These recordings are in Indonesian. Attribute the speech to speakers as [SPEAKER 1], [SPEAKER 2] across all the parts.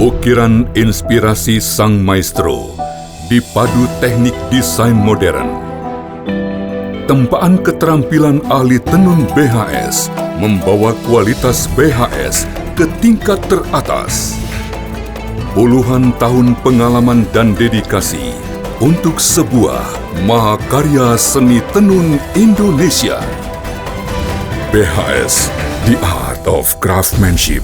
[SPEAKER 1] Ukiran inspirasi sang maestro dipadu teknik desain modern. Tempaan keterampilan ahli tenun BHS membawa kualitas BHS ke tingkat teratas. Puluhan tahun pengalaman dan dedikasi untuk sebuah mahakarya seni tenun Indonesia. BHS, The Art of Craftsmanship.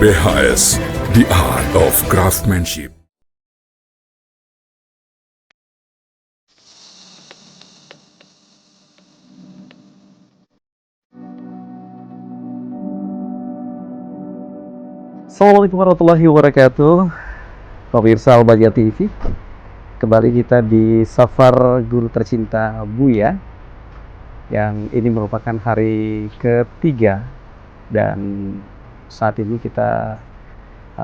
[SPEAKER 1] BHS, The Art of Craftsmanship.
[SPEAKER 2] Assalamualaikum warahmatullahi wabarakatuh. Pemirsa Al-Bahjah TV, kembali kita di Safar Guru Tercinta Buya, yang ini merupakan hari ketiga, dan saat ini kita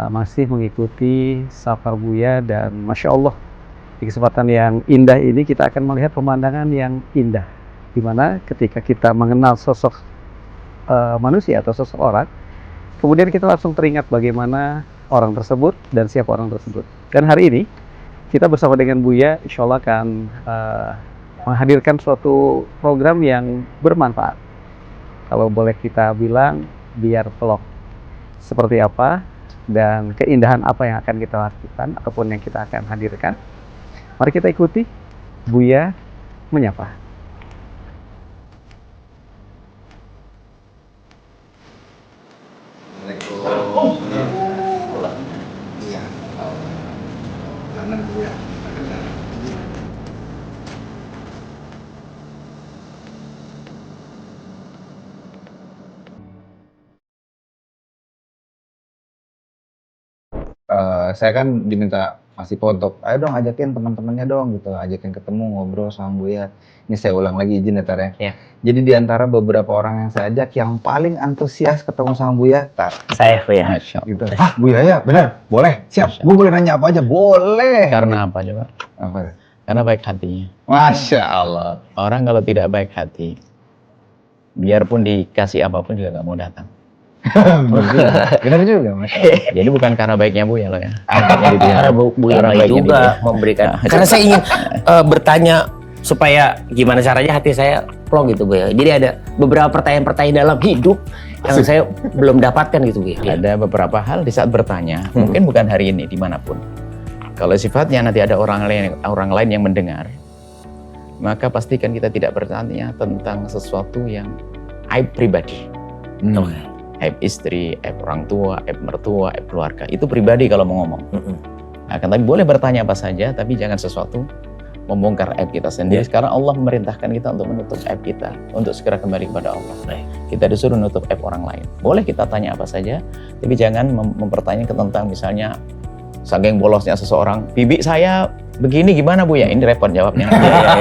[SPEAKER 2] masih mengikuti Safar Buya, dan Masya Allah, di kesempatan yang indah ini kita akan melihat pemandangan yang indah, dimana ketika kita mengenal sosok manusia atau seseorang, kemudian kita langsung teringat bagaimana orang tersebut dan siapa orang tersebut. Dan hari ini kita bersama dengan Buya insya Allah akan menghadirkan suatu program yang bermanfaat. Kalau boleh kita bilang, biar vlog. Seperti apa dan keindahan apa yang akan kita lakukan ataupun yang kita akan hadirkan. Mari kita ikuti Buya menyapa.
[SPEAKER 3] Saya kan diminta Mas Ipo untuk, ayo dong ajakin teman-temannya dong gitu, ajakin ketemu ngobrol sama Buya. Ini saya ulang lagi izin ya Tar ya.
[SPEAKER 4] Iya.
[SPEAKER 3] Jadi di antara beberapa orang yang saya ajak, yang paling antusias ketemu sama Buya, Tar.
[SPEAKER 4] Saya Buya.
[SPEAKER 3] Masya Allah. Gitu. Ah Buya ya, benar, boleh, siap. Gue boleh nanya apa aja, boleh.
[SPEAKER 5] Karena apa coba?
[SPEAKER 3] Apa?
[SPEAKER 5] Karena baik hatinya.
[SPEAKER 3] Masya Allah.
[SPEAKER 5] Orang kalau tidak baik hati, biarpun dikasih apapun juga nggak mau datang.
[SPEAKER 3] Benar juga Mas.
[SPEAKER 5] Jadi bukan karena baiknya Buya loh ya.
[SPEAKER 4] Karena Buya
[SPEAKER 5] Karena
[SPEAKER 4] baik
[SPEAKER 5] baiknya
[SPEAKER 4] juga
[SPEAKER 5] dia.
[SPEAKER 4] memberikan. Karena saya ingin bertanya supaya gimana caranya hati saya plong gitu Buya. Jadi ada beberapa pertanyaan-pertanyaan dalam hidup yang saya belum dapatkan gitu Buya.
[SPEAKER 5] Ada beberapa hal di saat bertanya, mungkin bukan hari ini, dimanapun. Kalau sifatnya nanti ada orang lain yang mendengar, maka pastikan kita tidak bertanya tentang sesuatu yang aib pribadi. Aib istri, aib orang tua, aib mertua, aib keluarga. Itu pribadi kalau mau ngomong. Akan tapi boleh bertanya apa saja, tapi jangan sesuatu membongkar aib kita sendiri. Karena Allah memerintahkan kita untuk menutup aib kita, untuk segera kembali kepada Allah. Kita disuruh menutup aib orang lain. Boleh kita tanya apa saja, tapi jangan mempertanyakan tentang misalnya saking bolosnya seseorang, bibi saya begini gimana Bu ya? Ini repot jawabnya.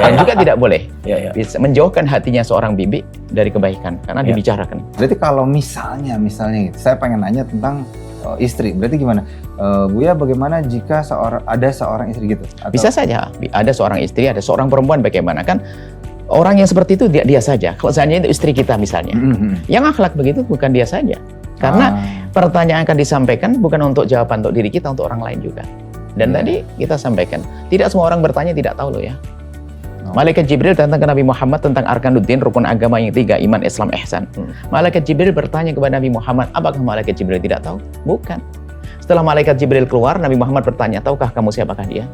[SPEAKER 5] Dan juga tidak boleh bisa menjauhkan hatinya seorang bibi dari kebaikan karena dibicarakan.
[SPEAKER 3] Berarti kalau misalnya gitu, saya pengen nanya tentang istri. Berarti gimana? Buya bagaimana jika ada seorang istri gitu? Atau...
[SPEAKER 5] Bisa saja ada seorang istri, ada seorang perempuan, bagaimana kan? Orang yang seperti itu dia saja. Kalau seandainya itu istri kita misalnya, yang akhlak begitu bukan dia saja. Karena pertanyaan akan disampaikan bukan untuk jawaban untuk diri kita, untuk orang lain juga. Dan tadi kita sampaikan, tidak semua orang bertanya tidak tahu loh ya. Malaikat Jibril datang ke Nabi Muhammad tentang Arkanuddin, rukun agama yang 3, iman, Islam, ihsan. Malaikat Jibril bertanya kepada Nabi Muhammad, apakah Malaikat Jibril tidak tahu? Bukan. Setelah Malaikat Jibril keluar, Nabi Muhammad bertanya, tahukah kamu siapakah dia?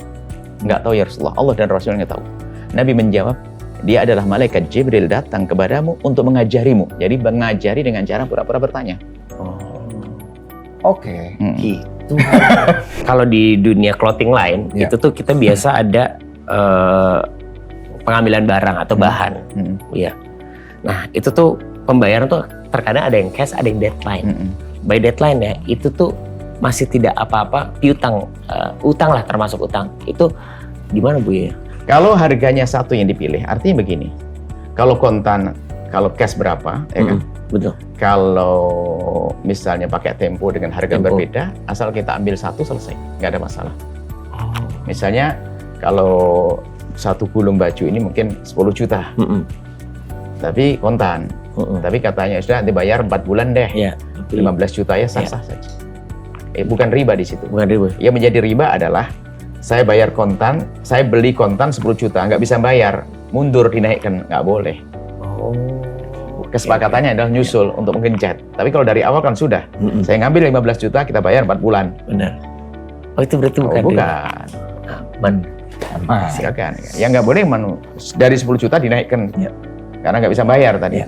[SPEAKER 5] Enggak tahu ya Rasulullah, Allah dan Rasulnya tahu. Nabi menjawab, dia adalah Malaikat Jibril datang kepadamu untuk mengajarimu. Jadi mengajari dengan cara pura-pura bertanya.
[SPEAKER 3] Oke.
[SPEAKER 4] Gitu. Kalau di dunia clothing line, itu tuh kita biasa ada pengambilan barang atau bahan. Iya. Nah, itu tuh pembayaran tuh terkadang ada yang cash, ada yang deadline. By deadline ya, itu tuh masih tidak apa-apa, piutang, utang lah, termasuk utang. Itu gimana Bu ya?
[SPEAKER 5] Kalau harganya satu yang dipilih, artinya begini. Kalau kontan, kalau cash berapa, ya kan?
[SPEAKER 4] Betul.
[SPEAKER 5] Kalau misalnya pakai tempo dengan harga
[SPEAKER 4] Tempo.
[SPEAKER 5] berbeda, asal kita ambil satu selesai, nggak ada masalah.
[SPEAKER 4] Oh.
[SPEAKER 5] Misalnya kalau satu gulung baju ini mungkin 10 juta, tapi kontan. Tapi katanya sudah dibayar 4 bulan deh,
[SPEAKER 4] Ya.
[SPEAKER 5] 15 juta ya sah-sah saja. Bukan riba di situ.
[SPEAKER 4] Bukan ribu.
[SPEAKER 5] Yang menjadi riba adalah saya bayar kontan, saya beli kontan 10 juta, nggak bisa bayar, mundur dinaikkan, nggak boleh.
[SPEAKER 4] Oh.
[SPEAKER 5] Kesepakatannya adalah nyusul untuk menggencet. Tapi kalau dari awal kan sudah, saya ngambil 15 juta, kita bayar 4 bulan.
[SPEAKER 4] Benar. Oh itu berarti bukan. riba.
[SPEAKER 5] Bukan.
[SPEAKER 4] Aman.
[SPEAKER 5] Silakan. Yang nggak boleh dari 10 juta dinaikkan.
[SPEAKER 4] Ya.
[SPEAKER 5] Karena nggak bisa bayar tadi.
[SPEAKER 4] Ya.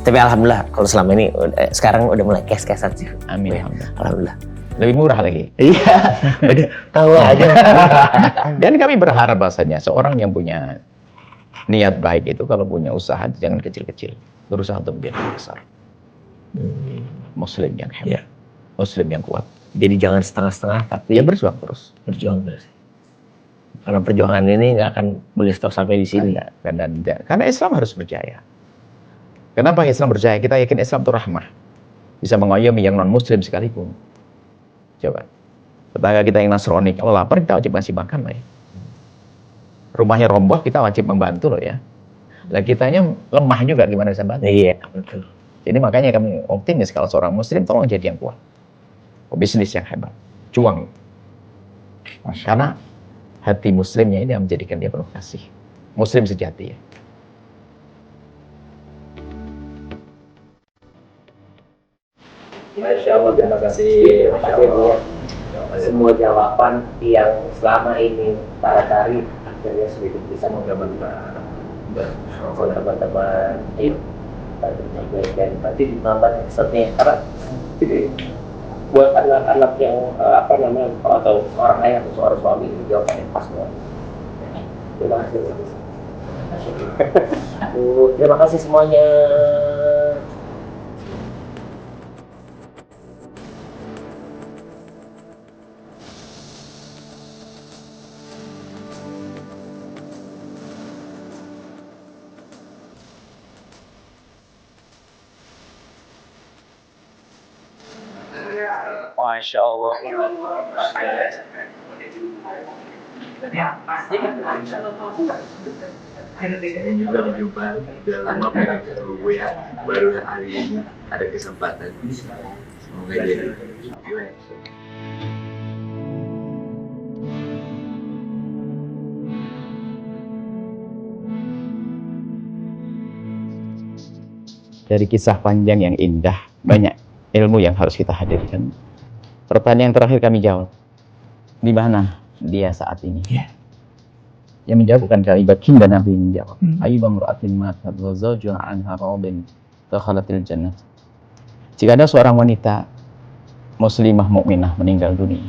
[SPEAKER 4] Tapi alhamdulillah kalau selama ini sekarang udah mulai cash-cashan sih.
[SPEAKER 5] Amin.
[SPEAKER 4] Ya. Alhamdulillah.
[SPEAKER 5] Lebih murah lagi.
[SPEAKER 4] Iya. Udah tahu aja.
[SPEAKER 5] Dan kami berharap bahasanya seorang yang punya niat baik itu kalau punya usaha jangan kecil-kecil. Berusaha untuk menjadi besar. Muslim yang hebat.
[SPEAKER 4] Ya.
[SPEAKER 5] Muslim yang kuat.
[SPEAKER 4] Jadi jangan setengah-setengah tapi
[SPEAKER 5] Ya berjuang terus.
[SPEAKER 4] berjuang terus. Karena perjuangan ini nggak akan boleh stop sampai di sini.
[SPEAKER 5] Karena Islam harus berjaya. Kenapa Islam berjaya? Kita yakin Islam itu rahmah. Bisa mengayomi yang non-muslim sekalipun. Coba. Tetangga kita yang Nasrani, kalau lapar kita wajib ngasih makan lah ya. Rumahnya roboh, kita wajib membantu loh ya. Lah kitanya lemah juga, gimana bisa bantu?
[SPEAKER 4] Iya, betul.
[SPEAKER 5] Jadi makanya kami optimis kalau seorang muslim tolong jadi yang kuat. Bisnis yang hebat. Juang. Karena hati muslimnya ini yang menjadikan dia penuh kasih. Muslim sejati ya.
[SPEAKER 4] Masya Allah, terima kasih. Semua jawaban yang selama ini para kari akhirnya sedikit bisa menggambarkan teman-teman. Ayo, kita menyampaikan nanti di nonton episode-nya karena jadi buat anak-anak yang apa namanya atau orang ayah atau seorang suami jawabannya pas semua. Terima kasih. Terima kasih semuanya. Masya Allah.
[SPEAKER 6] Juga mencoba dalam waktu gue ya baru hari ini ada kesempatan semoga jadi
[SPEAKER 5] Dari kisah panjang yang indah, banyak ilmu yang harus kita hadirkan. Pertanyaan terakhir kami jawab, di mana dia saat ini? Yang menjawab bukan kami, baginda Nabi menjawab. Ayyuba mra'atin matat wa zawjuha anha radin dakhalatil jannah. Jika ada seorang wanita muslimah mukminah meninggal dunia,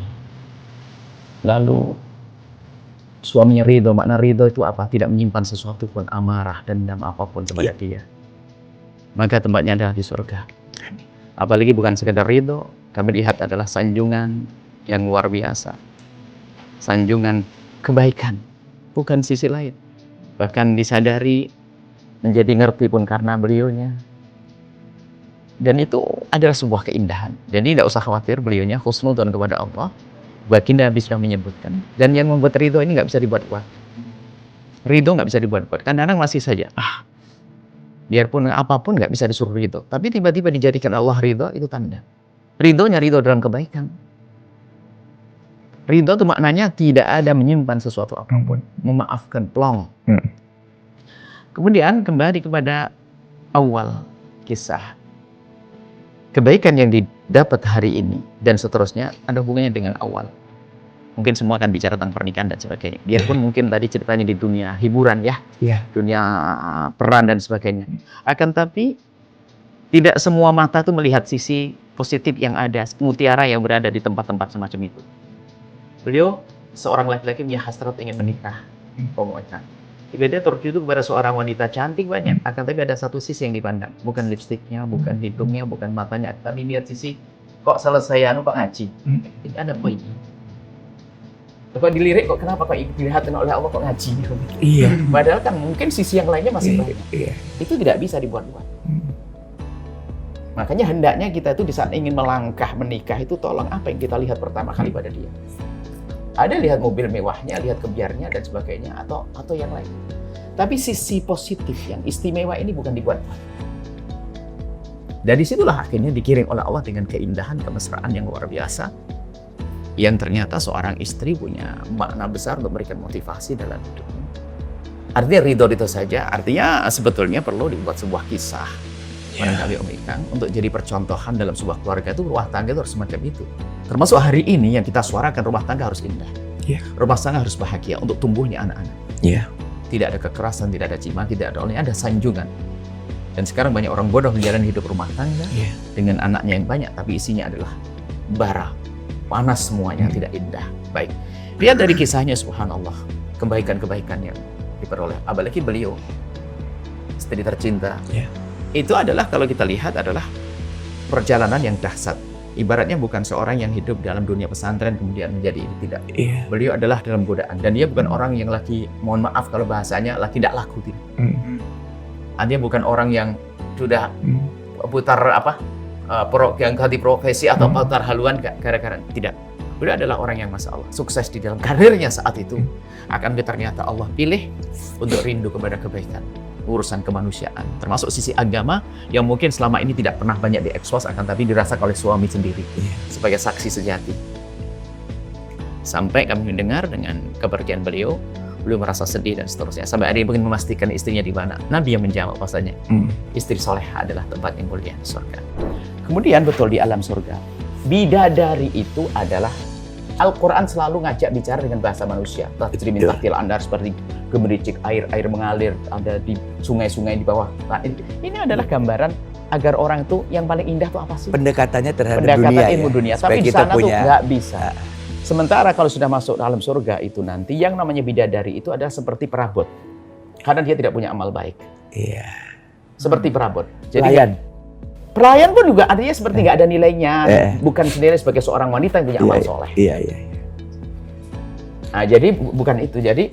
[SPEAKER 5] lalu suaminya ridho, makna ridho itu apa? Tidak menyimpan sesuatu pun, amarah, dendam apapun kepada dia, maka tempatnya adalah di surga. Apalagi bukan sekedar ridho, kami lihat adalah sanjungan yang luar biasa, sanjungan kebaikan, bukan sisi lain. Bahkan disadari, menjadi ngerti pun karena beliaunya. Dan itu adalah sebuah keindahan. Jadi tidak usah khawatir, beliaunya husnudzon kepada Allah. Baginda Nabi sudah menyebutkan. Dan yang membuat ridho ini nggak bisa dibuat-buat. Ridho nggak bisa dibuat-buat. Kadang-kadang masih saja, biarpun apapun nggak bisa disuruh ridho. Tapi tiba-tiba dijadikan Allah ridho, itu tanda. Ridhonya ridho dalam kebaikan. Ridho itu maknanya tidak ada menyimpan sesuatu apapun. Memaafkan, plong. Kemudian kembali kepada awal kisah. Kebaikan yang didapat hari ini dan seterusnya ada hubungannya dengan awal. Mungkin semua akan bicara tentang pernikahan dan sebagainya. Biarpun mungkin tadi ceritanya di dunia hiburan ya, dunia peran dan sebagainya. Akan tapi tidak semua mata tuh melihat sisi positif yang ada, mutiara yang berada di tempat-tempat semacam itu. Beliau seorang laki-laki punya hasrat ingin menikah, pokoknya. Jika dia tertuju kepada seorang wanita cantik banyak, akan tapi ada satu sisi yang dipandang, bukan lipstiknya, bukan hidungnya, bukan matanya, tapi lihat sisi kok selesai kok ngaji. Ini ada poin. Kok dilirik kok kenapa kok dilihat oleh Allah kok ngaji? Iya. Padahal kan mungkin sisi yang lainnya masih baik. Itu tidak bisa dibuat-buat. Makanya hendaknya kita itu di saat ingin melangkah menikah itu tolong apa yang kita lihat pertama kali pada dia. Ada lihat mobil mewahnya, lihat kebiarnya dan sebagainya atau yang lain. Tapi sisi positif yang istimewa ini bukan dibuat. Dari situlah akhirnya dikirim oleh Allah dengan keindahan, kemesraan yang luar biasa. Yang ternyata seorang istri punya makna besar untuk memberikan motivasi dalam hidupnya. Artinya ridho itu saja, artinya sebetulnya perlu dibuat sebuah kisah. Barangkali Om Ikang, untuk jadi percontohan dalam sebuah keluarga itu, rumah tangga itu harus semacam itu. Termasuk hari ini yang kita suarakan, rumah tangga harus indah. Rumah tangga harus bahagia untuk tumbuhnya anak-anak. Tidak ada kekerasan, tidak ada cimaki, tidak ada sanjungan. Dan sekarang banyak orang bodoh menjalani hidup rumah tangga dengan anaknya yang banyak, tapi isinya adalah bara, panas semuanya, tidak indah. Baik, lihat dari kisahnya, subhanallah, kebaikan-kebaikan yang diperoleh. Apalagi beliau, istri tercinta, itu adalah kalau kita lihat adalah perjalanan yang dahsyat. Ibaratnya bukan seorang yang hidup dalam dunia pesantren kemudian menjadi ini, tidak. Beliau adalah dalam godaan, dan dia bukan orang yang lagi, mohon maaf kalau bahasanya, lagi tidak laku, tidak. Dia bukan orang yang sudah putar yang ganti profesi atau putar haluan gara-gara, tidak. Beliau adalah orang yang masya Allah sukses di dalam karirnya saat itu. Akan ternyata Allah pilih untuk rindu kepada kebaikan, urusan kemanusiaan, termasuk sisi agama yang mungkin selama ini tidak pernah banyak diekspos, akan tapi dirasakan oleh suami sendiri sebagai saksi sejati. Sampai kami mendengar dengan kepergian beliau merasa sedih dan seterusnya. Sampai ada yang ingin memastikan istrinya di mana. Nabi yang menjawab bahwasanya istri soleha adalah tempat yang mulia di surga. Kemudian betul di alam surga, bidadari itu adalah Al-Quran selalu ngajak bicara dengan bahasa manusia. Tajri min tahtil andar, seperti gemericik air mengalir, ada di sungai-sungai di bawah. Nah, ini adalah gambaran agar orang itu yang paling indah itu apa sih?
[SPEAKER 7] Pendekatannya terhadap
[SPEAKER 5] pendekatan
[SPEAKER 7] dunia,
[SPEAKER 5] ilmu dunia. Tapi di sana tuh nggak bisa. Sementara kalau sudah masuk dalam surga itu nanti yang namanya bidadari itu adalah seperti perabot. Karena dia tidak punya amal baik. Seperti perabot. Jadi pelayan pun juga artinya seperti nggak ada nilainya. Bukan sendiri sebagai seorang wanita yang punya amal soleh. Nah, jadi bukan itu. Jadi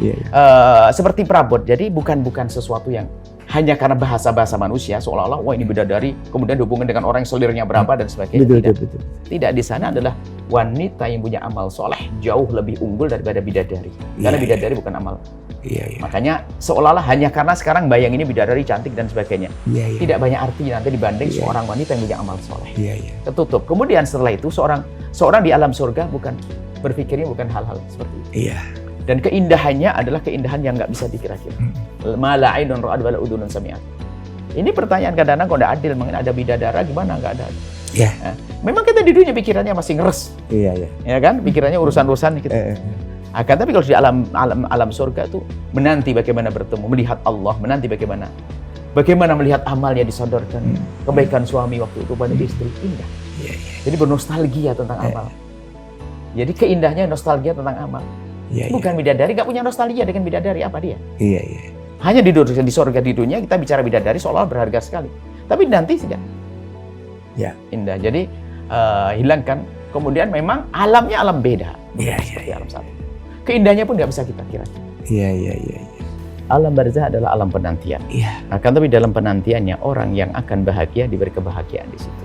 [SPEAKER 5] seperti perabot. Jadi bukan sesuatu yang hanya karena bahasa-bahasa manusia seolah-olah wah ini bidadari, kemudian dihubungkan dengan orang yang selirnya berapa dan sebagainya. Betul. Tidak, di sana adalah wanita yang punya amal soleh jauh lebih unggul daripada bidadari. Karena bidadari bukan amal. Makanya seolah-olah hanya karena sekarang bayang ini bidadari cantik dan sebagainya. Tidak banyak arti nanti dibanding seorang wanita yang punya amal soleh. Ketutup. Kemudian setelah itu seorang di alam surga bukan berpikirnya bukan hal-hal seperti itu. Dan keindahannya adalah keindahan yang nggak bisa dikira-kira. Ma la ainun ra'at wa la udhunun sami'at. Ini pertanyaan kadang-kadang kalau tidak adil, mengenai ada bidadara gimana nggak ada? Nah, memang kita di dunia pikirannya masih ngeres. Ya kan? Pikirannya urusan-urusan gitu. Akan tapi kalau di alam surga tuh menanti bagaimana bertemu, melihat Allah, menanti bagaimana melihat amalnya disodorkan, kebaikan suami waktu itu pada istri, indah. Jadi bernostalgia tentang amal. Jadi keindahannya nostalgia tentang amal. Bukan bidadari, nggak punya nostalgia dengan bidadari, apa dia? Hanya di surga di dunia kita bicara bidadari seolah berharga sekali. Tapi nanti tidak. Indah. Jadi hilangkan. Kemudian memang alamnya alam beda. Seperti alam satu. Keindahannya pun nggak bisa kita kira. Alam barzah adalah alam penantian. Akan tapi dalam penantiannya orang yang akan bahagia diberi kebahagiaan di situ.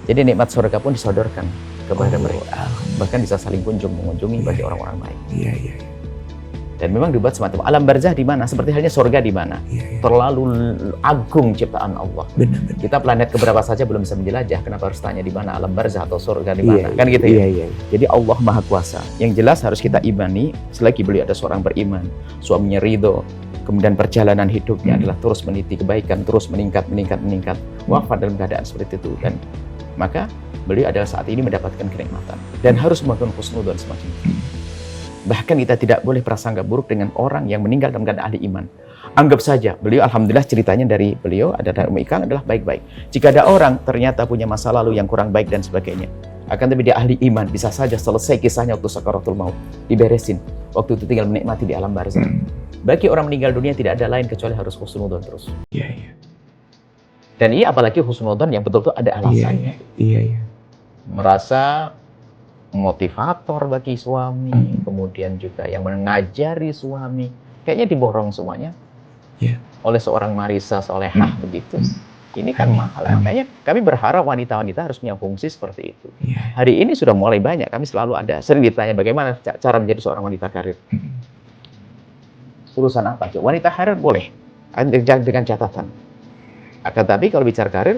[SPEAKER 5] Jadi nikmat surga pun disodorkan kepada mereka. Bahkan bisa saling mengunjungi bagi orang-orang baik. Dan memang dibuat semacam alam barzah di mana? Seperti halnya surga di mana? Terlalu agung ciptaan Allah. Kita planet keberapa saja belum bisa menjelajah. Kenapa harus tanya di mana alam barzah atau surga di mana? Kan gitu ya. Jadi Allah Maha Kuasa. Yang jelas harus kita imani selagi beliau ada seorang beriman, suaminya ridho, kemudian perjalanan hidupnya adalah terus meniti kebaikan, terus meningkat, wafat dalam keadaan seperti itu. Dan maka beliau adalah saat ini mendapatkan kenikmatan dan harus melakukan husnudzon semacam itu. Bahkan kita tidak boleh prasangka buruk dengan orang yang meninggal dalam keadaan ahli iman. Anggap saja beliau, alhamdulillah ceritanya dari beliau adalah Ummu Ikang adalah baik-baik. Jika ada orang ternyata punya masa lalu yang kurang baik dan sebagainya, akan tapi dia ahli iman, bisa saja selesai kisahnya waktu sakaratul maut, diberesin. Waktu itu tinggal menikmati di alam barzah. Bagi orang meninggal dunia tidak ada lain kecuali harus husnudzon terus. Dan ini apalagi husnudzon yang betul-betul ada alasannya. Merasa motivator bagi suami, kemudian juga yang mengajari suami, kayaknya diborong semuanya oleh seorang Marisa solehah begitu. Ini kan mahal. Makanya kami berharap wanita-wanita harus punya fungsi seperti itu. Hari ini sudah mulai banyak. Kami selalu ada. Sering ditanya bagaimana cara menjadi seorang wanita karir. Urusan apa? Wanita karir boleh. Dengan catatan. Akan tapi kalau bicara karir,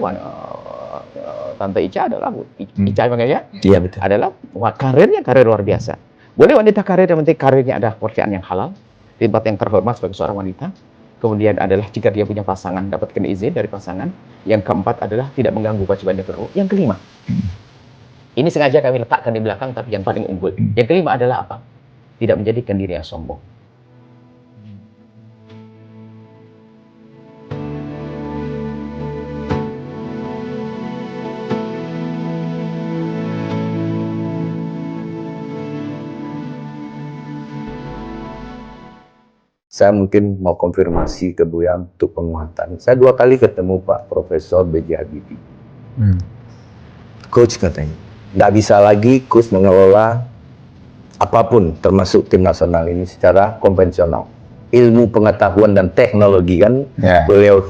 [SPEAKER 5] Tante Ica adalah Ica makanya.
[SPEAKER 3] Iya betul.
[SPEAKER 5] Adalah karirnya karir luar biasa. Boleh wanita karir yang penting karirnya ada pekerjaan yang halal, di tempat yang terhormat sebagai seorang wanita. Kemudian adalah jika dia punya pasangan, dapatkan izin dari pasangan. Yang keempat adalah tidak mengganggu kewajiban negara. Yang kelima, ini sengaja kami letakkan di belakang, tapi yang paling unggul. Yang kelima adalah apa? Tidak menjadikan diri yang sombong.
[SPEAKER 7] Saya mungkin mau konfirmasi ke Buya untuk penguatan. Saya 2 kali ketemu Pak Profesor B.J. Habibie. Coach katanya, nggak bisa lagi coach mengelola apapun, termasuk tim nasional ini secara konvensional. Ilmu pengetahuan dan teknologi kan, beliau,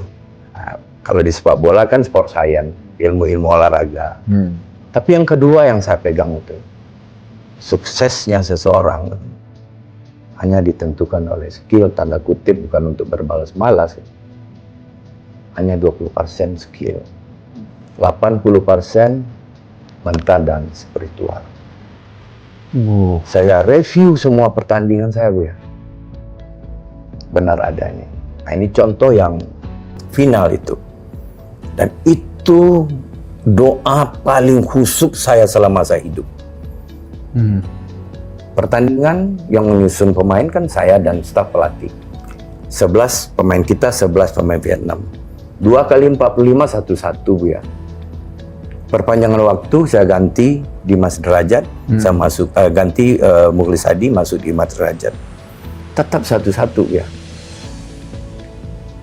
[SPEAKER 7] kalau di sepak bola kan sport science, ilmu-ilmu olahraga. Tapi yang kedua yang saya pegang itu, suksesnya seseorang hanya ditentukan oleh skill, tanda kutip, bukan untuk berbalas malas. Hanya 20% skill. 80% mental dan spiritual. Saya review semua pertandingan saya, Bu ya. Benar adanya. Nah, ini contoh yang final itu. Dan itu doa paling khusyuk saya selama saya hidup. Pertandingan yang menyusun pemain kan saya dan staf pelatih. 11 pemain kita, 11 pemain Vietnam. 2 kali 45, 1-1, Bu ya. Perpanjangan waktu saya ganti Dimas Derajat, saya masuk ganti Mukhlis Hadi, masuk Dimas Derajat. Tetap 1-1 ya.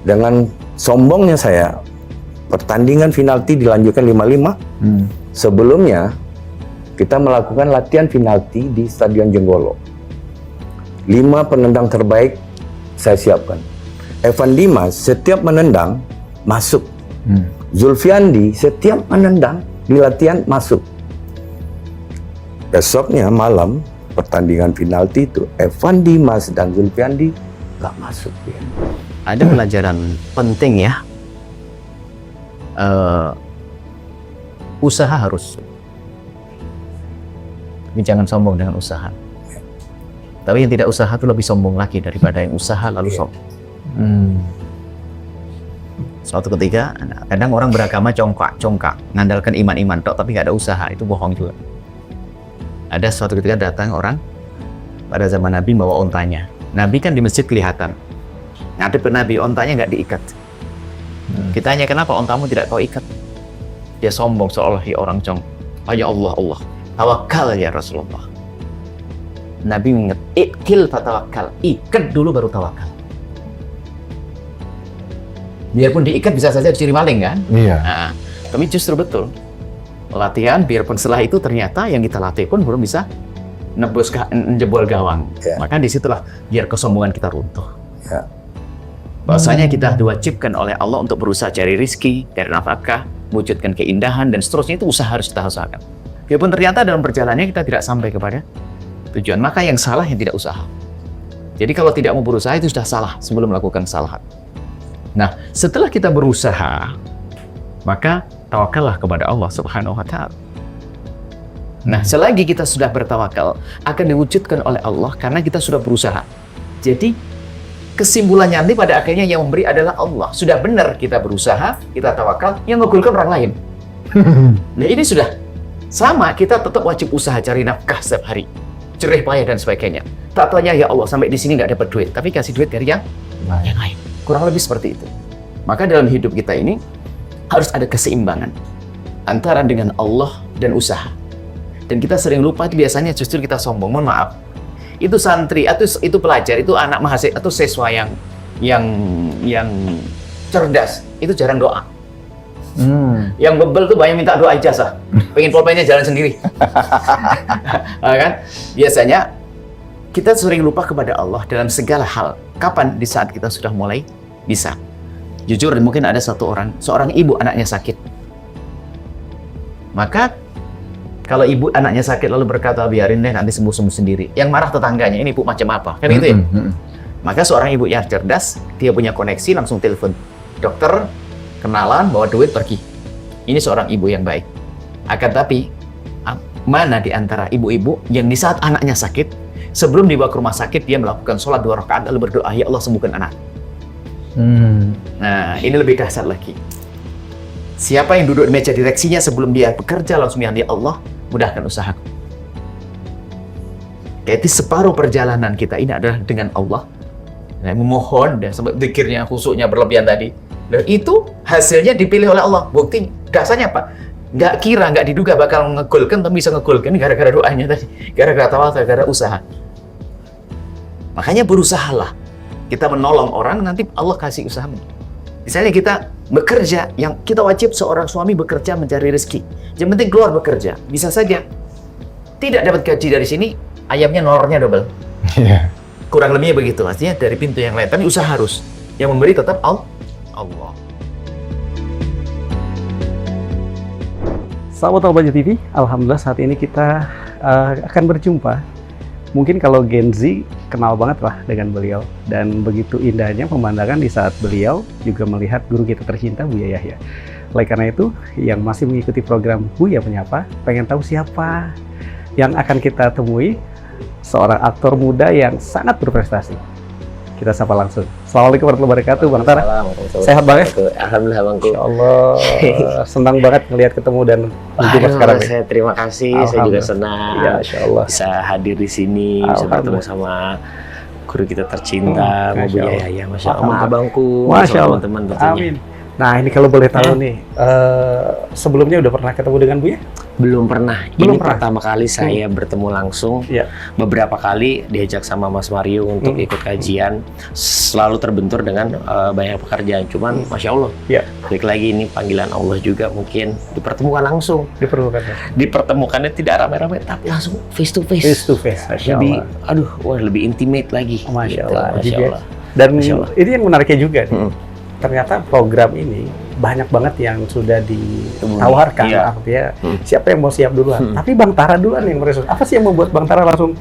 [SPEAKER 7] Dengan sombongnya saya, pertandingan penalti dilanjutkan 5-5. Sebelumnya kita melakukan latihan penalti di Stadion Jenggolo. 5 penendang terbaik saya siapkan. Evan Dimas setiap menendang masuk. Zulfiandi setiap menendang di latihan masuk. Besoknya malam pertandingan penalti itu Evan Dimas dan Zulfiandi nggak masuk ya.
[SPEAKER 5] Ada pelajaran penting ya. Usaha harus. Tapi jangan sombong dengan usaha. Tapi yang tidak usaha itu lebih sombong lagi daripada yang usaha lalu sombong. Suatu ketika, kadang orang beragama congkak, ngandalkan iman-iman tok, tapi nggak ada usaha, itu bohong juga. Ada suatu ketika datang orang pada zaman Nabi bawa ontanya. Nabi kan di masjid kelihatan. Ngadep ke Nabi, ontanya nggak diikat. Kita tanya, kenapa ontamu tidak kau ikat? Dia sombong seolah orang congkak. Ya Allah. Tawakal ya Rasulullah. Nabi mengingat, ikil fatawakal, ikat dulu baru tawakal. Biarpun diikat bisa saja dicuri maling kan?
[SPEAKER 3] Iya.
[SPEAKER 5] Nah, tapi justru betul. Latihan, biarpun setelah itu ternyata yang kita latih pun belum bisa jebol gawang.
[SPEAKER 7] Ya.
[SPEAKER 5] Maka disitulah biar kesombongan kita runtuh.
[SPEAKER 7] Ya.
[SPEAKER 5] Bahwasanya kita diwajibkan oleh Allah untuk berusaha cari rizki, cari nafkah, mewujudkan keindahan, dan seterusnya itu usaha harus kita usahakan. Biarpun ternyata dalam perjalanannya kita tidak sampai kepada tujuan, maka yang salah yang tidak usaha. Jadi kalau tidak mau berusaha itu sudah salah sebelum melakukan kesalahan. Nah, setelah kita berusaha, maka tawakallah kepada Allah Subhanahu wa Ta'ala. Nah, selagi kita sudah bertawakal, akan diwujudkan oleh Allah karena kita sudah berusaha. Jadi, kesimpulannya nanti pada akhirnya yang memberi adalah Allah. Sudah benar kita berusaha, kita tawakal, yang ngegulkan orang lain. Nah, ini sudah sama, kita tetap wajib usaha cari nafkah setiap hari. Jerih payah dan sebagainya. Tak tanya, ya Allah, sampai di sini nggak dapat duit, tapi kasih duit dari yang lain. Kurang lebih seperti itu. Maka dalam hidup kita ini harus ada keseimbangan antara dengan Allah dan usaha. Dan kita sering lupa, itu biasanya justru kita sombong. Mohon maaf. Itu santri, atau itu pelajar, itu anak mahasiswa atau siswa yang cerdas, itu jarang doa. Yang bebel tuh banyak minta doa ijazah. Pengen pulpennya jalan sendiri. Kan? Biasanya kita sering lupa kepada Allah dalam segala hal. Kapan? Di saat kita sudah mulai bisa. Jujur, mungkin ada seorang ibu anaknya sakit. Maka kalau ibu anaknya sakit lalu berkata, biarin deh nanti sembuh-sembuh sendiri. Yang marah tetangganya, ini ibu macam apa? Kan gitu ya? Maka seorang ibu yang cerdas, dia punya koneksi, langsung telepon dokter, kenalan, bawa duit, pergi. Ini seorang ibu yang baik. Akan tapi, mana di antara ibu-ibu yang di saat anaknya sakit, sebelum dibawa ke rumah sakit, dia melakukan sholat 2 rakaat lalu berdoa, ya Allah sembuhkan anak. Nah, ini lebih dahsyat lagi. Siapa yang duduk di meja direksinya sebelum dia bekerja langsung bilang, ya Allah, mudahkan usahaku. Jadi separuh perjalanan kita ini adalah dengan Allah. Nah, memohon dan sampai zikirnya, khusyuknya berlebihan tadi. Dan itu hasilnya dipilih oleh Allah. Bukti dasarnya apa? Nggak diduga bakal ngegolkan, tapi bisa ngegolkan gara-gara doanya tadi. Gara-gara tawakal, gara-gara usaha. Makanya berusahalah. Kita menolong orang, nanti Allah kasih usaha. Misalnya kita bekerja, yang kita wajib seorang suami bekerja mencari rezeki. Yang penting keluar bekerja. Bisa saja tidak dapat gaji dari sini, ayamnya nolornya double. Kurang lebihnya begitu. Artinya dari pintu yang lain. Tapi usaha harus. Yang memberi tetap Allah.
[SPEAKER 2] Sahabat Al-Bahjah TV, alhamdulillah saat ini kita akan berjumpa. Mungkin kalau Gen Z kenal banget lah dengan beliau, dan begitu indahnya pemandangan di saat beliau juga melihat guru kita tercinta Buya Yahya. Oleh karena itu, yang masih mengikuti program Buya Menyapa, pengen tahu siapa yang akan kita temui, seorang aktor muda yang sangat berprestasi. Kita sapa langsung. Assalamualaikum warahmatullahi wabarakatuh, Bang Tara. Sehat banget?
[SPEAKER 4] Alhamdulillah, Bangku.
[SPEAKER 2] Insya Allah, senang banget ngelihat ketemu dan berjumpa sekarang.
[SPEAKER 4] Saya terima kasih, saya juga senang.
[SPEAKER 2] Ya, Insya Allah.
[SPEAKER 4] Bisa hadir di sini, bisa bertemu sama guru kita tercinta, Buya Yahya. Masya Allah, sama abangku,
[SPEAKER 2] Masya Allah.
[SPEAKER 4] teman-teman tentunya.
[SPEAKER 2] Amin. Nah, ini kalau boleh tahu nih, sebelumnya udah pernah ketemu dengan Buya?
[SPEAKER 4] Belum pernah.
[SPEAKER 2] Belum
[SPEAKER 4] Ini
[SPEAKER 2] pernah.
[SPEAKER 4] pertama kali saya bertemu langsung.
[SPEAKER 2] Iya.
[SPEAKER 4] Beberapa kali diajak sama Mas Mario untuk ikut kajian. Selalu terbentur dengan banyak pekerjaan. Cuman, Masya Allah,
[SPEAKER 2] Iya.
[SPEAKER 4] balik lagi ini panggilan Allah juga, mungkin dipertemukan langsung.
[SPEAKER 2] Diperlukan ya?
[SPEAKER 4] Dipertemukannya tidak rame-rame, tapi langsung face to face.
[SPEAKER 2] Face to face, Masya
[SPEAKER 4] Lebih,
[SPEAKER 2] Allah.
[SPEAKER 4] lebih intimate lagi.
[SPEAKER 2] Masya
[SPEAKER 4] Gitu,
[SPEAKER 2] Allah.
[SPEAKER 4] Masya
[SPEAKER 2] Jadi,
[SPEAKER 4] Allah.
[SPEAKER 2] dan
[SPEAKER 4] Masya Allah.
[SPEAKER 2] ini yang menariknya juga nih. Ternyata program ini banyak banget yang sudah ditawarkan.
[SPEAKER 4] Iya.
[SPEAKER 2] Artinya siapa yang mau siap duluan. Tapi Bang Tara duluan yang merespon. Apa sih yang membuat Bang Tara langsung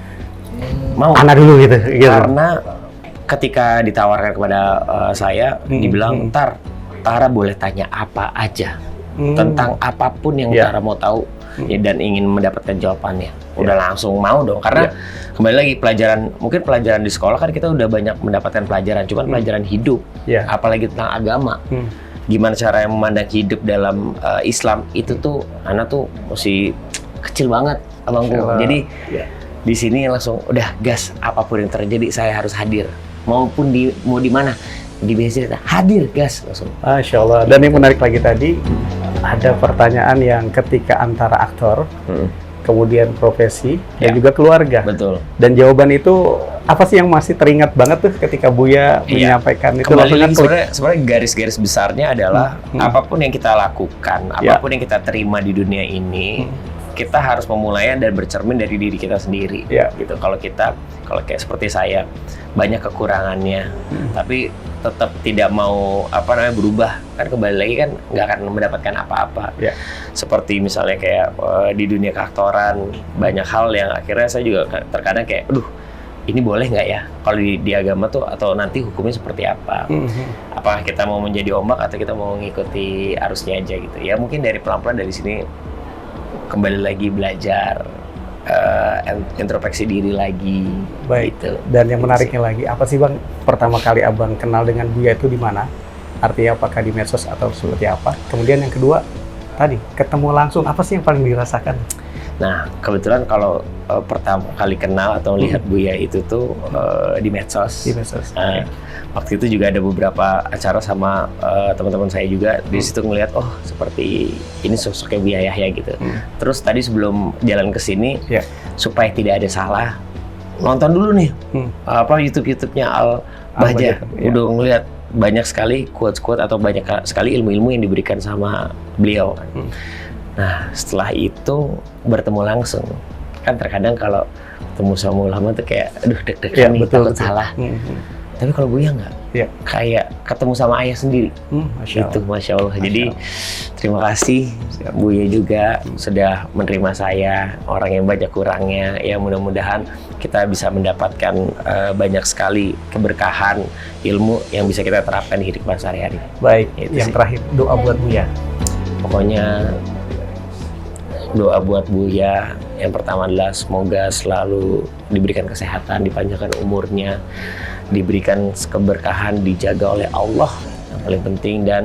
[SPEAKER 4] Mau.
[SPEAKER 2] anak dulu gitu?
[SPEAKER 4] Karena ketika ditawarkan kepada saya, dibilang, Tara boleh tanya apa aja. Tentang apapun yang
[SPEAKER 2] Iya.
[SPEAKER 4] Tara mau tahu ya, dan ingin mendapatkan jawabannya. Udah langsung mau dong. Karena kembali lagi mungkin pelajaran di sekolah kan kita udah banyak mendapatkan pelajaran. Cuman pelajaran hidup,
[SPEAKER 2] Iya.
[SPEAKER 4] apalagi tentang agama. Gimana cara memandang hidup dalam Islam, itu tuh anak tuh masih kecil banget, abangku. Jadi di sini langsung udah gas, apapun yang terjadi saya harus hadir. Mau di mana, di BSD hadir, gas langsung.
[SPEAKER 2] Masya Allah. Dan yang menarik lagi tadi, ada pertanyaan yang ketika antara aktor, kemudian profesi, dan juga keluarga.
[SPEAKER 4] Betul.
[SPEAKER 2] Dan jawaban itu apa sih yang masih teringat banget tuh ketika Buya menyampaikan itu?
[SPEAKER 4] Kembali lagi
[SPEAKER 2] langsung
[SPEAKER 4] sebenarnya garis-garis besarnya adalah apapun yang kita lakukan, apapun yang kita terima di dunia ini, kita harus memulainya dan bercermin dari diri kita sendiri. Gitu. Kalau kayak seperti saya, banyak kekurangannya, tapi tetap tidak mau berubah, kan kembali lagi kan nggak akan mendapatkan apa-apa. Seperti misalnya kayak di dunia keaktoran, banyak hal yang akhirnya saya juga terkadang kayak, ini boleh nggak ya kalau di agama tuh, atau nanti hukumnya seperti apa? Apakah kita mau menjadi ombak atau kita mau mengikuti arusnya aja gitu? Ya mungkin dari pelan-pelan dari sini kembali lagi belajar, introspeksi diri lagi.
[SPEAKER 2] Baik.
[SPEAKER 4] Gitu.
[SPEAKER 2] Dan yang menariknya lagi, apa sih Bang, pertama kali Abang kenal dengan Buya itu di mana? Artinya apakah di medsos atau seperti apa? Kemudian yang kedua, tadi ketemu langsung, apa sih yang paling dirasakan?
[SPEAKER 4] Nah, kebetulan kalau pertama kali kenal atau lihat Buya itu tuh di medsos.
[SPEAKER 2] Di medsos.
[SPEAKER 4] Waktu itu juga ada beberapa acara sama teman-teman saya juga. Di situ ngelihat, oh seperti ini sosoknya Buya Yahya gitu. Terus tadi sebelum jalan ke sini, supaya tidak ada salah, nonton dulu nih YouTube-nya Al-Bahjah. Udah ngelihat banyak sekali quotes-quotes atau banyak sekali ilmu-ilmu yang diberikan sama beliau. Nah, setelah itu bertemu langsung. Kan terkadang kalau ketemu sama ulama tuh kayak, aduh deg-degan nih, takut salah. Tapi kalau Buya nggak,
[SPEAKER 2] Iya.
[SPEAKER 4] kayak ketemu sama ayah sendiri.
[SPEAKER 2] Masya
[SPEAKER 4] Itu
[SPEAKER 2] Allah.
[SPEAKER 4] Masya Allah.
[SPEAKER 2] Masya
[SPEAKER 4] Jadi terima kasih Buya juga sudah menerima saya, orang yang banyak kurangnya. Ya mudah-mudahan kita bisa mendapatkan banyak sekali keberkahan ilmu yang bisa kita terapkan di kehidupan sehari-hari.
[SPEAKER 2] Baik,
[SPEAKER 4] Itu
[SPEAKER 2] yang
[SPEAKER 4] sih.
[SPEAKER 2] terakhir doa buat Buya.
[SPEAKER 4] Pokoknya doa buat Buya yang pertama adalah semoga selalu diberikan kesehatan, dipanjangkan umurnya, diberikan keberkahan, dijaga oleh Allah yang paling penting, dan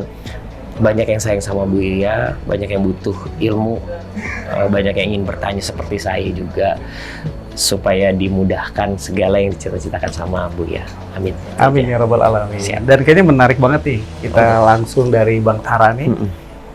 [SPEAKER 4] banyak yang sayang sama Buya, banyak yang butuh ilmu, banyak yang ingin bertanya seperti saya juga, supaya dimudahkan segala yang dicita-citakan sama Buya. Amin.
[SPEAKER 2] Amin ya rabbal alamin.
[SPEAKER 4] Siap.
[SPEAKER 2] Dan kayaknya menarik banget nih, kita langsung dari Bang Tara nih.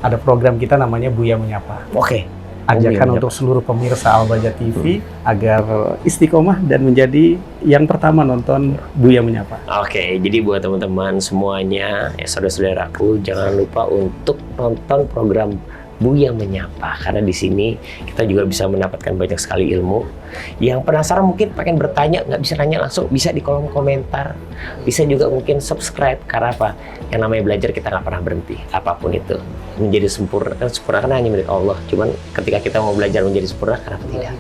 [SPEAKER 2] Ada program kita namanya Buya Menyapa.
[SPEAKER 4] Oke.
[SPEAKER 2] Ajakan
[SPEAKER 4] Buya
[SPEAKER 2] untuk seluruh pemirsa Al-Bahjah TV agar istiqomah dan menjadi yang pertama nonton Buya Menyapa.
[SPEAKER 4] Oke, jadi buat teman-teman semuanya, ya saudara-saudaraku, jangan lupa untuk nonton program Buya Menyapa, karena di sini kita juga bisa mendapatkan banyak sekali ilmu. Yang penasaran mungkin pengen bertanya, nggak bisa nanya langsung, bisa di kolom komentar, bisa juga mungkin subscribe, karena apa? Yang namanya belajar kita nggak pernah berhenti, apapun itu. Menjadi sempurna kan hanya milik Allah. Cuman ketika kita mau belajar menjadi sempurna, kenapa tidak?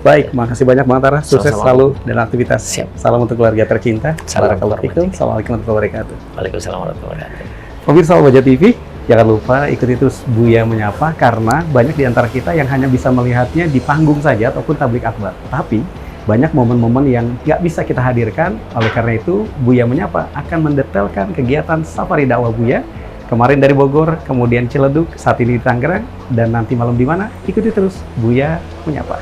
[SPEAKER 2] Baik, makasih banyak Bang Tara. Sukses
[SPEAKER 4] Sama-sama.
[SPEAKER 2] selalu dan aktivitas.
[SPEAKER 4] Siap.
[SPEAKER 2] Salam untuk keluarga tercinta.
[SPEAKER 4] Salam
[SPEAKER 2] Barakallahu fikum. Assalamualaikum warahmatullahi wabarakatuh.
[SPEAKER 4] Waalaikumsalam warahmatullahi wabarakatuh.
[SPEAKER 2] Pemirsa Al-Bahjah TV, jangan lupa ikuti terus Buya Menyapa, karena banyak di antara kita yang hanya bisa melihatnya di panggung saja ataupun tablik akbar. Tapi banyak momen-momen yang nggak bisa kita hadirkan. Oleh karena itu, Buya Menyapa akan mendetailkan kegiatan safari dakwah Buya. Kemarin dari Bogor, kemudian Ciledug, saat ini di Tangerang, dan nanti malam di mana? Ikuti terus Buya Menyapa.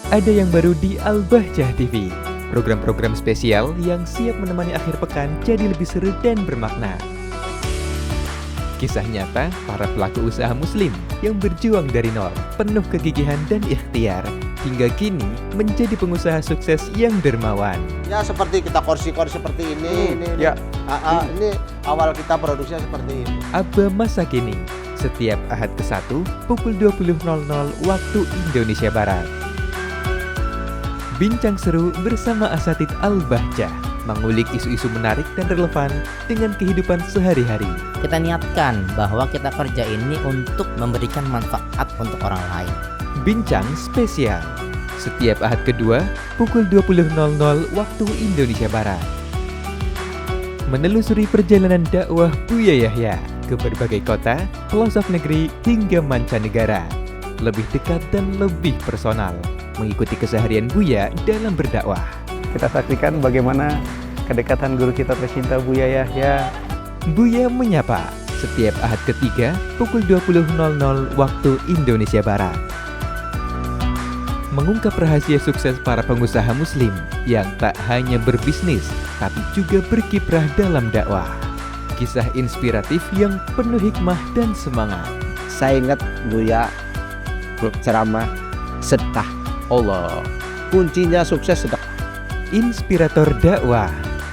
[SPEAKER 8] Ada yang baru di Al-Bahjah TV. Program-program spesial yang siap menemani akhir pekan jadi lebih seru dan bermakna. Kisah nyata para pelaku usaha muslim yang berjuang dari nol, penuh kegigihan dan ikhtiar, hingga kini menjadi pengusaha sukses yang dermawan.
[SPEAKER 9] Ya seperti kita kursi-kursi seperti ini. Ini awal kita produksinya seperti ini.
[SPEAKER 8] Aba Masa Kini, setiap Ahad ke-1 pukul 20.00 waktu Indonesia Barat. Bincang seru bersama Asatidz Al-Bahjah, mengulik isu-isu menarik dan relevan dengan kehidupan sehari-hari.
[SPEAKER 10] Kita niatkan bahwa kita kerja ini untuk memberikan manfaat untuk orang lain.
[SPEAKER 8] Bincang spesial, setiap Ahad kedua pukul 20.00 waktu Indonesia Barat. Menelusuri perjalanan dakwah Buya Yahya ke berbagai kota, pelosok negeri hingga mancanegara. Lebih dekat dan lebih personal, mengikuti keseharian Buya dalam berdakwah.
[SPEAKER 2] Kita saksikan bagaimana kedekatan guru kita tercinta Buya Yahya.
[SPEAKER 8] Buya Menyapa, setiap Ahad ketiga pukul 20.00 waktu Indonesia Barat. Mengungkap rahasia sukses para pengusaha muslim yang tak hanya berbisnis, tapi juga berkiprah dalam dakwah. Kisah inspiratif yang penuh hikmah dan semangat.
[SPEAKER 11] Saya ingat Buya ceramah, sedekah. Allah, kuncinya sukses sedekah.
[SPEAKER 8] Inspirator dakwah,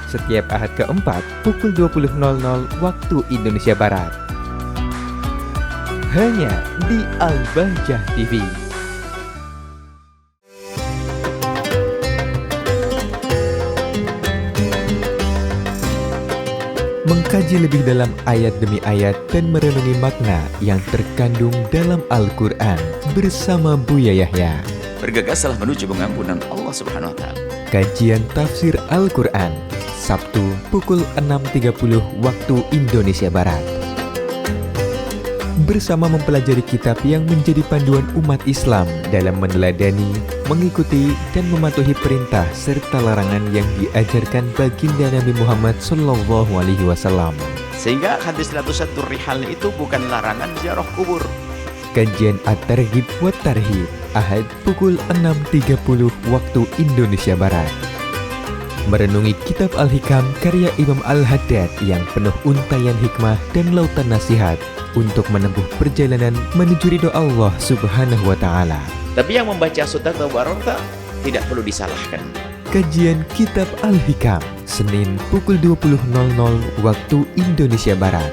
[SPEAKER 8] setiap Ahad keempat pukul 20.00 waktu Indonesia Barat. Hanya di Al-Bahjah TV. Mengkaji lebih dalam ayat demi ayat dan merenungi makna yang terkandung dalam Al-Quran bersama Buya Yahya.
[SPEAKER 12] Bergegaslah menuju pengampunan Allah Subhanahu wa Ta'ala.
[SPEAKER 8] Kajian tafsir Al-Quran, Sabtu pukul 6.30 waktu Indonesia Barat. Bersama mempelajari kitab yang menjadi panduan umat Islam dalam meneladani, mengikuti, dan mematuhi perintah serta larangan yang diajarkan baginda Nabi Muhammad SAW.
[SPEAKER 12] Sehingga hadis 101 rihal itu bukan larangan ziarah kubur.
[SPEAKER 8] Kajian At-Targhib wa Tarhib, Ahad pukul 6.30 waktu Indonesia Barat. Merenungi kitab Al-Hikam karya Imam Al-Haddad yang penuh untayan hikmah dan lautan nasihat untuk menempuh perjalanan menuju ridho Allah Subhanahu wa Ta'ala.
[SPEAKER 12] Tapi yang membaca Sunnah atau Barokah tidak perlu disalahkan.
[SPEAKER 8] Kajian kitab Al-Hikam Senin pukul 20.00 waktu Indonesia Barat.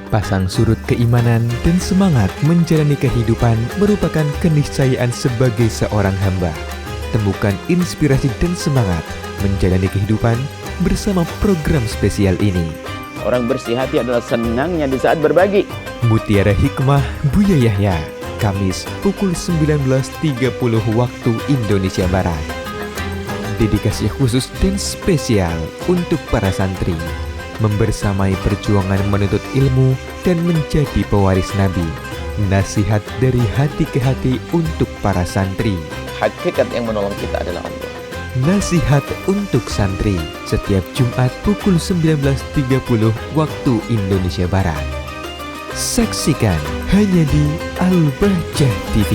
[SPEAKER 8] Pasang surut keimanan dan semangat menjalani kehidupan merupakan keniscayaan sebagai seorang hamba. Temukan inspirasi dan semangat menjalani kehidupan bersama program spesial ini.
[SPEAKER 5] Orang bersih hati adalah senangnya di saat berbagi.
[SPEAKER 8] Mutiara Hikmah Buya Yahya, Kamis pukul 19.30 waktu Indonesia Barat. Dedikasi khusus dan spesial untuk para santri, membersamai perjuangan menuntut ilmu dan menjadi pewaris Nabi. Nasihat dari hati ke hati untuk para santri.
[SPEAKER 5] Hakikat yang menolong kita adalah Allah.
[SPEAKER 8] Nasihat untuk santri setiap Jumat pukul 19.30 waktu Indonesia Barat. Saksikan hanya di Al-Bahjah TV.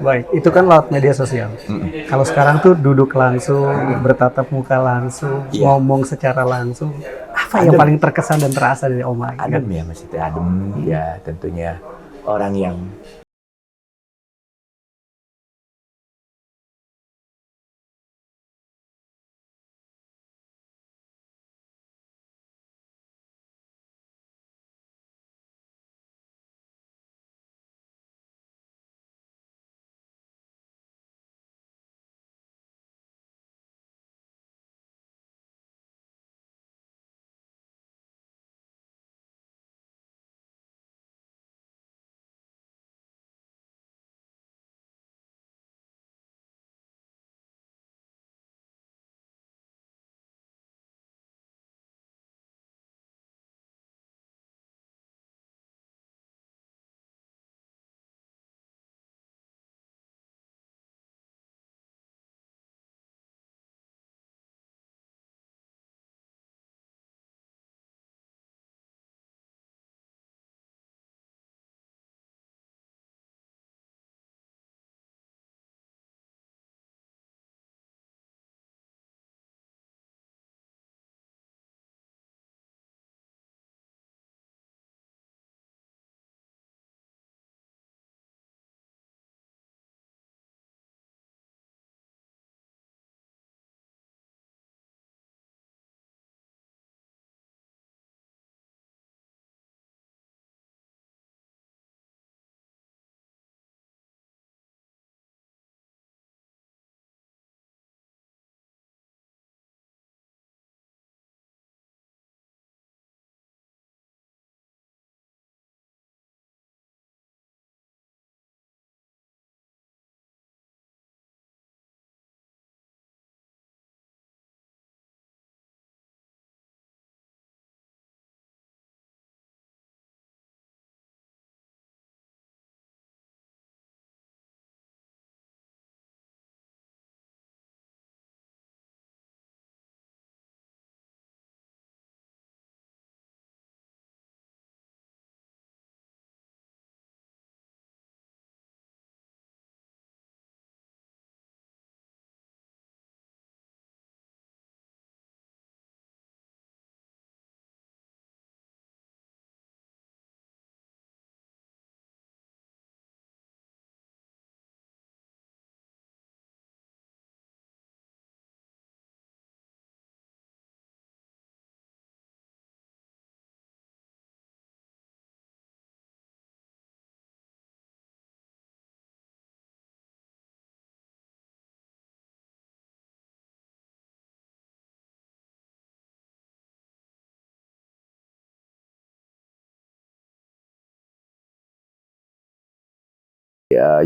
[SPEAKER 2] Baik, itu kan lewat media sosial. Kalau sekarang tuh duduk langsung, bertatap muka langsung, ngomong secara langsung. Apa yang paling terkesan dan terasa dari Oma?
[SPEAKER 13] Adem ya, maksudnya adem ya, tentunya orang yang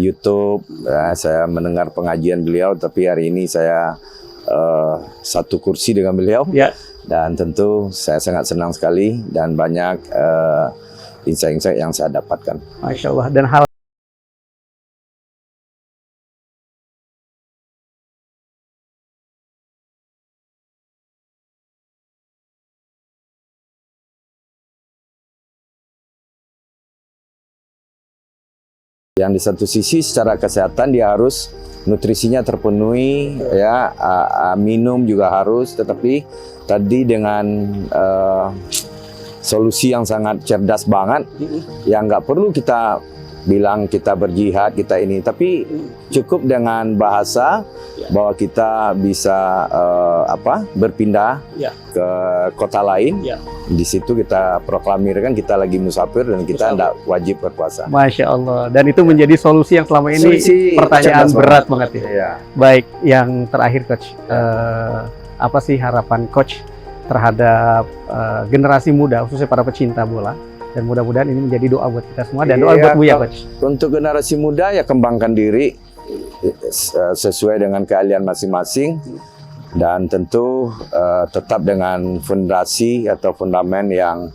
[SPEAKER 7] YouTube, saya mendengar pengajian beliau, tapi hari ini saya satu kursi dengan beliau. Dan tentu saya sangat senang sekali dan banyak insight-insight yang saya dapatkan.
[SPEAKER 2] Masya Allah. Dan hal
[SPEAKER 7] yang di satu sisi secara kesehatan dia harus nutrisinya terpenuhi, ya, minum juga harus, tetapi tadi dengan solusi yang sangat cerdas banget, yang nggak perlu kita bilang kita berjihad, kita ini, tapi cukup dengan bahasa bahwa kita bisa berpindah ke kota lain. Di situ kita proklamirkan kita lagi musafir dan kita tidak wajib berpuasa.
[SPEAKER 2] Masya Allah. Dan itu menjadi solusi yang selama ini pertanyaan berat banget ya. Baik, yang terakhir Coach, apa sih harapan Coach terhadap generasi muda, khususnya para pecinta bola? Dan mudah-mudahan ini menjadi doa buat kita semua dan doa buat Buya, Coach.
[SPEAKER 7] Untuk generasi muda ya kembangkan diri sesuai dengan keahlian masing-masing. Dan tentu tetap dengan fondasi atau fundamen yang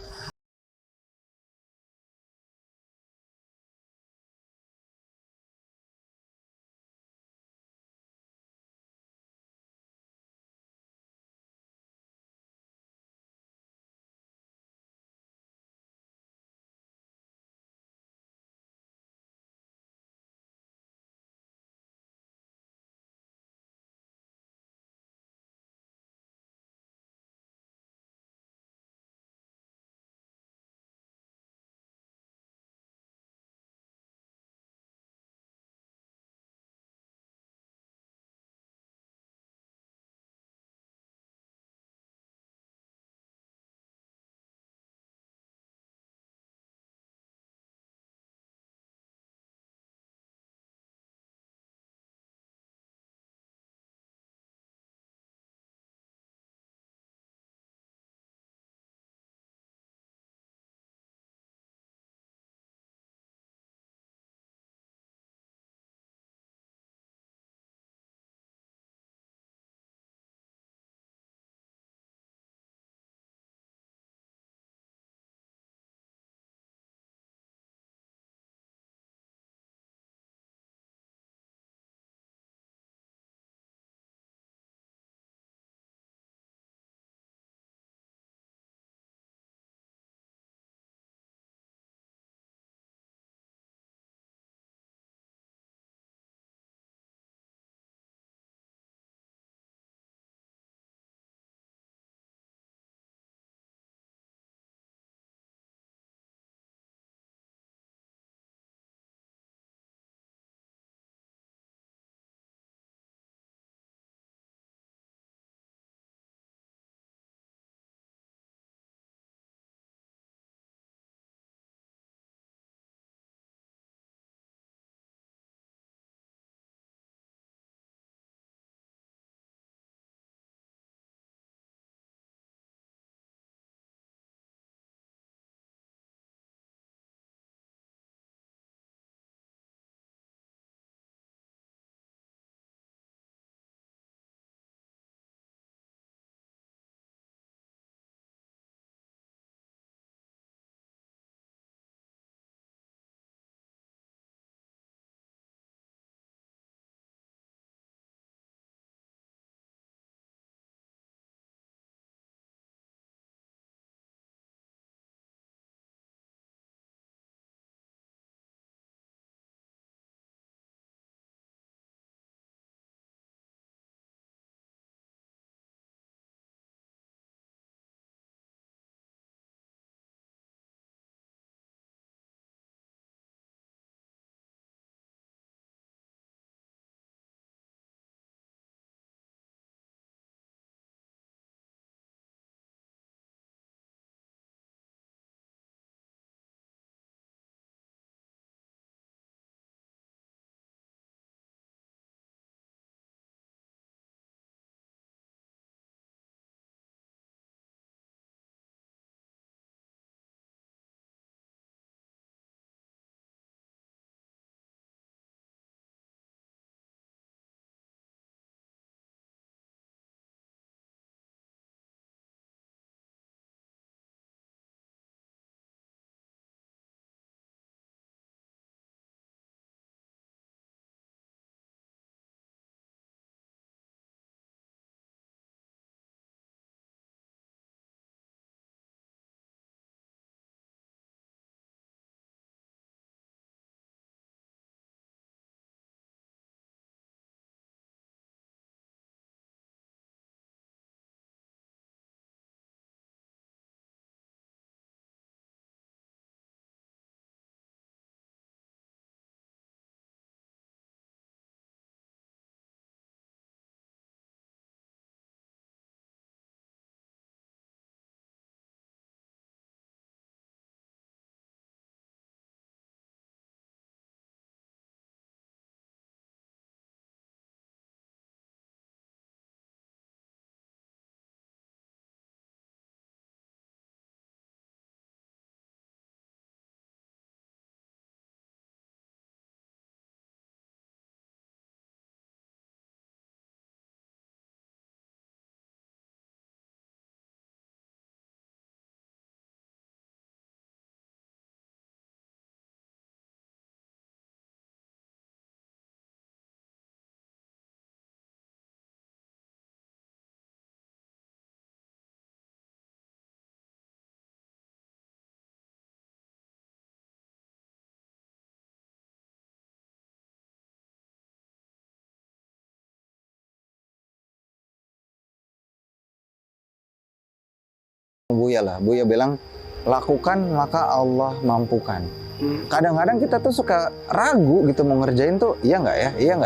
[SPEAKER 3] Buya lah, Buya bilang lakukan maka Allah mampukan. Kadang-kadang kita tuh suka ragu gitu mau ngerjain tuh, iya nggak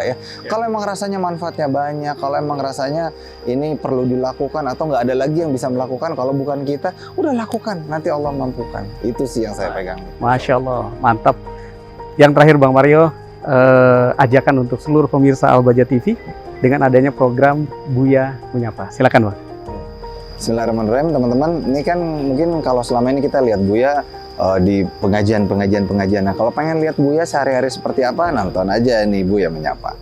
[SPEAKER 3] ya? Kalau emang rasanya manfaatnya banyak, kalau emang rasanya ini perlu dilakukan atau nggak ada lagi yang bisa melakukan kalau bukan kita, udah lakukan, nanti Allah mampukan. Itu sih yang saya pegang.
[SPEAKER 2] Masya Allah, mantap. Yang terakhir Bang Mario, ajakan untuk seluruh pemirsa Al-Baja TV dengan adanya program Buya Menyapa. Silakan Bang.
[SPEAKER 3] Bismillahirrahmanirrahim, teman-teman. Ini kan mungkin kalau selama ini kita lihat Buya di pengajian. Nah, kalau pengen lihat Buya sehari-hari seperti apa, nonton aja nih Buya Menyapa.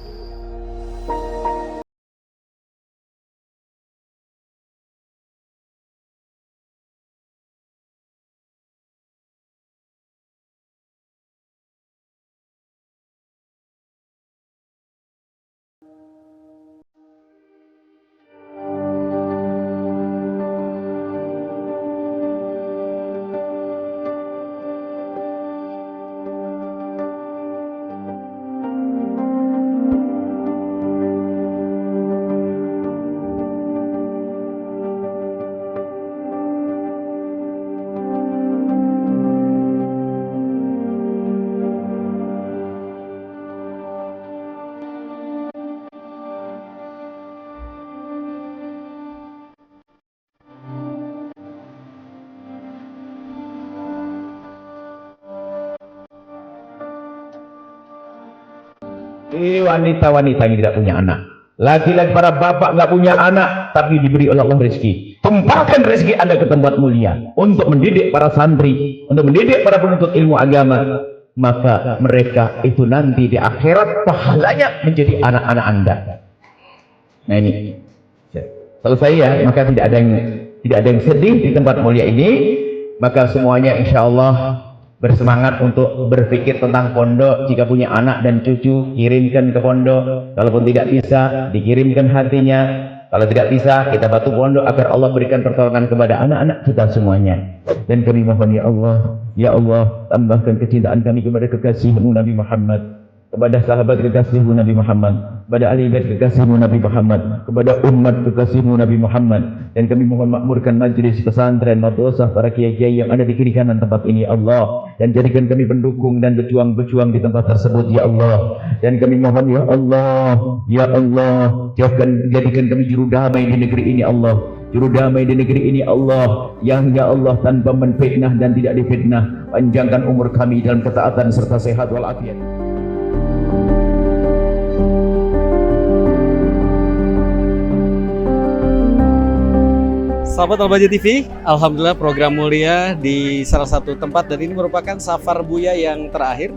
[SPEAKER 14] Wanita-wanita yang tidak punya anak, laki-laki para bapak nggak punya anak tapi diberi oleh Allah rezeki, tumpahkan rezeki Anda ke tempat mulia untuk mendidik para santri, untuk mendidik para penuntut ilmu agama, maka mereka itu nanti di akhirat pahalanya menjadi anak-anak Anda. Nah ini selesai ya, maka tidak ada yang sedih di tempat mulia ini, maka semuanya insya Allah bersemangat untuk berpikir tentang pondok. Jika punya anak dan cucu, kirimkan ke pondok. Kalaupun tidak bisa, dikirimkan hatinya. Kalau tidak bisa, kita bantu pondok agar Allah berikan pertolongan kepada anak-anak kita semuanya. Dan kami mohon ya Allah, tambahkan kecintaan kami kepada kekasihmu Nabi Muhammad, kepada sahabat kekasihmu Nabi Muhammad, kepada ahli bait kekasihmu Nabi Muhammad, kepada umat kekasihmu Nabi Muhammad. Dan kami mohon makmurkan majlis pesantren madrasah para kiai-kiai yang ada di kiri kanan tempat ini Allah, dan jadikan kami pendukung dan berjuang di tempat tersebut ya Allah. Dan kami mohon ya Allah, jadikan kami juru damai di negeri ini Allah, juru damai di negeri ini Allah, yang ya Allah tanpa menfitnah dan tidak difitnah. Panjangkan umur kami dalam ketaatan serta sehat walafiat.
[SPEAKER 2] Sahabat Al-Baja TV, alhamdulillah program mulia di salah satu tempat, dan ini merupakan safar Buya yang terakhir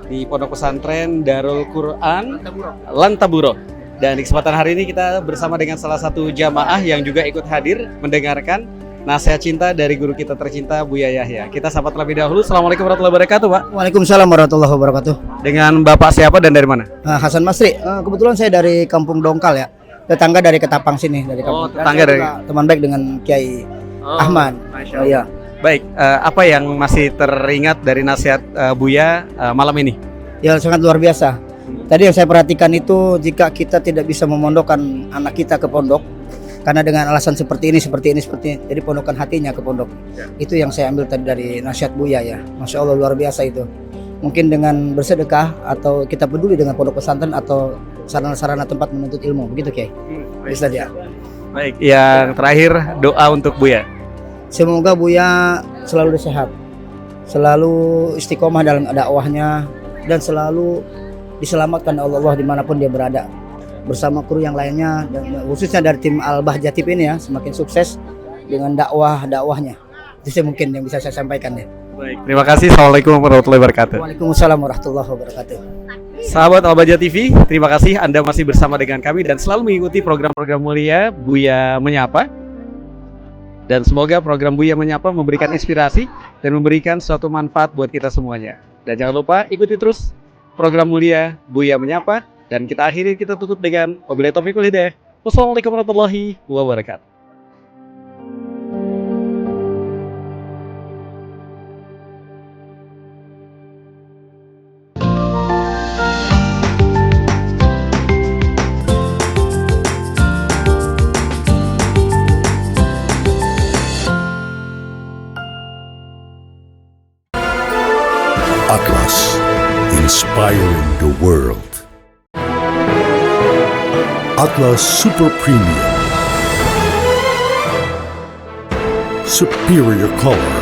[SPEAKER 2] di Pondok Pesantren Darul Quran Lantaburo. Dan di kesempatan hari ini kita bersama dengan salah satu jamaah yang juga ikut hadir mendengarkan nasihat cinta dari guru kita tercinta Buya Yahya. Kita sapa terlebih dahulu. Assalamualaikum warahmatullahi wabarakatuh, Pak.
[SPEAKER 15] Waalaikumsalam warahmatullahi wabarakatuh.
[SPEAKER 2] Dengan Bapak siapa dan dari mana?
[SPEAKER 15] Hasan Masri. Kebetulan saya dari Kampung Dongkal ya. Tetangga dari Ketapang sini, dari Kampung.
[SPEAKER 2] Tetangga dari
[SPEAKER 15] teman baik dengan Kiai Ahmad.
[SPEAKER 2] Oh iya. Baik, apa yang masih teringat dari nasihat Buya malam ini?
[SPEAKER 15] Ya sangat luar biasa. Tadi yang saya perhatikan itu, jika kita tidak bisa memondokkan anak kita ke pondok karena dengan alasan seperti ini, jadi pondokkan hatinya ke pondok. Itu yang saya ambil tadi dari nasihat Buya ya. Masya Allah luar biasa itu. Mungkin dengan bersedekah atau kita peduli dengan pondok pesantren atau sarana-sarana tempat menuntut ilmu, begitu Kiai? Bisa dia.
[SPEAKER 2] Baik, yang terakhir doa untuk Buya.
[SPEAKER 15] Semoga Buya selalu sehat, selalu istiqomah dalam dakwahnya, dan selalu diselamatkan oleh Allah dimanapun dia berada, bersama kru yang lainnya, dan khususnya dari tim Al-Baja TV ini ya, semakin sukses dengan dakwahnya. Itu sih mungkin yang bisa saya sampaikan ya.
[SPEAKER 2] Baik, terima kasih. Assalamualaikum warahmatullahi wabarakatuh.
[SPEAKER 15] Waalaikumsalam warahmatullahi wabarakatuh.
[SPEAKER 2] Sahabat Al-Baja TV, terima kasih Anda masih bersama dengan kami dan selalu mengikuti program-program mulia Buya Menyapa. Dan semoga program Buya Menyapa memberikan inspirasi dan memberikan suatu manfaat buat kita semuanya. Dan jangan lupa ikuti terus program mulia Buya Menyapa, dan kita akhiri, kita tutup dengan wabillahi taufiq wal hidayah. Wassalamualaikum warahmatullahi wabarakatuh.
[SPEAKER 16] inspiring the world. Atlas Super Premium. Superior color.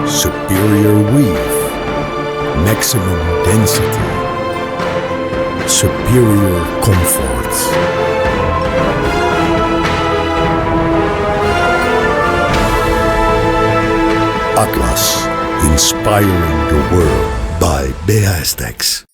[SPEAKER 16] Superior weave. Maximum density. Superior comfort. Atlas, inspiring the world by BASTEX.